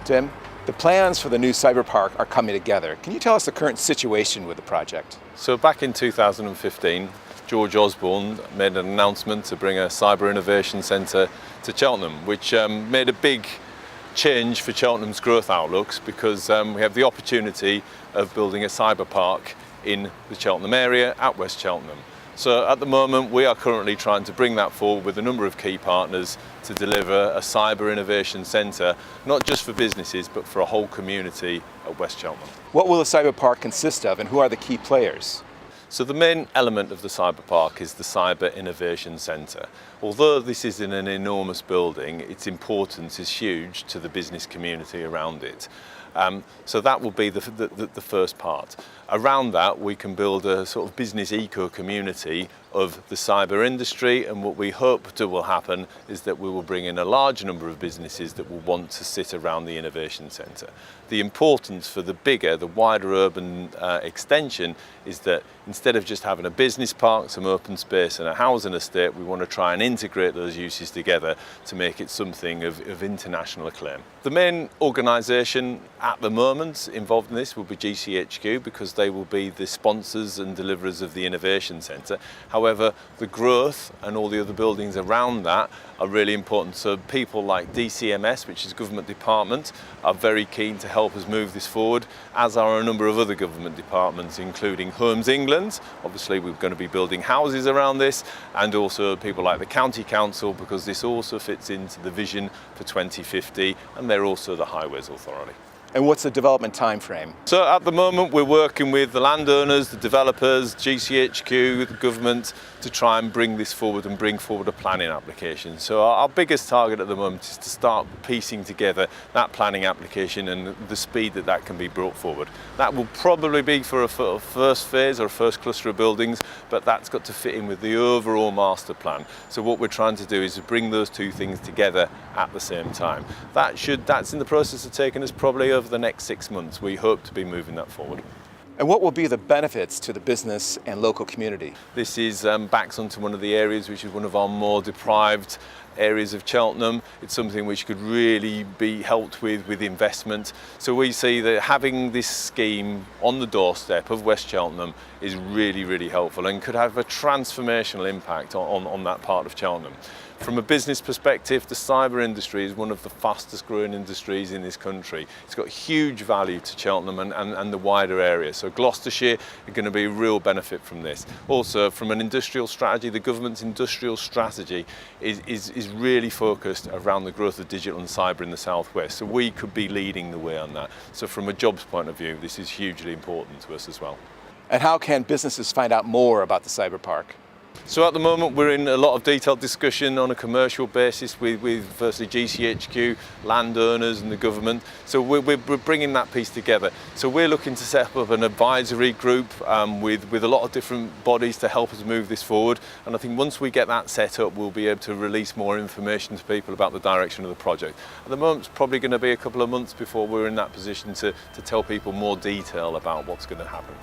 Tim, the plans for the new cyber park are coming together. Can you tell us the current situation with the project? So back in 2015, George Osborne made an announcement to bring a cyber innovation centre to Cheltenham, which made a big change for Cheltenham's growth outlooks, because we have the opportunity of building a cyber park in the Cheltenham area at West Cheltenham. So at the moment we are currently trying to bring that forward with a number of key partners to deliver a cyber innovation centre, not just for businesses but for a whole community at West Cheltenham. What will the cyber park consist of, and who are the key players? So the main element of the cyber park is the Cyber Innovation Centre. Although this is in an enormous building, its importance is huge to the business community around it. So that will be the first part. Around that we can build a sort of business eco-community of the cyber industry, and what we hope will happen is that we will bring in a large number of businesses that will want to sit around the innovation centre. The importance for the bigger, the wider urban extension is that instead of just having a business park, some open space and a housing estate, we want to try and integrate those uses together to make it something of international acclaim. The main organisation at the moment involved in this will be GCHQ, because they will be the sponsors and deliverers of the innovation centre. However, the growth and all the other buildings around that are really important. So people like DCMS, which is government department, are very keen to help us move this forward, as are a number of other government departments, including Homes England. Obviously we're going to be building houses around this, and also people like the County Council, because this also fits into the vision for 2050, and they're also the Highways Authority. And what's the development time frame? So at the moment we're working with the landowners, the developers, GCHQ, the government, to try and bring this forward and bring forward a planning application. So our biggest target at the moment is to start piecing together that planning application and the speed that that can be brought forward. That will probably be for a first phase or a first cluster of buildings, but that's got to fit in with the overall master plan. So what we're trying to do is to bring those two things together at the same time. That's in the process of taking us probably over the next 6 months. We hope to be moving that forward. And what will be the benefits to the business and local community? This is backs onto one of the areas which is one of our more deprived areas of Cheltenham. It's something which could really be helped with investment. So we see that having this scheme on the doorstep of West Cheltenham is really, really helpful and could have a transformational impact on that part of Cheltenham. From a business perspective, the cyber industry is one of the fastest growing industries in this country. It's got huge value to Cheltenham and the wider area. So Gloucestershire are going to be a real benefit from this. Also, from an industrial strategy, the government's industrial strategy is really focused around the growth of digital and cyber in the southwest. So we could be leading the way on that. So from a jobs point of view, this is hugely important to us as well. And how can businesses find out more about the cyber park? So at the moment we're in a lot of detailed discussion on a commercial basis with firstly GCHQ, landowners and the government. So we're bringing that piece together. So we're looking to set up an advisory group with a lot of different bodies to help us move this forward. And I think once we get that set up, we'll be able to release more information to people about the direction of the project. At the moment it's probably going to be a couple of months before we're in that position to tell people more detail about what's going to happen.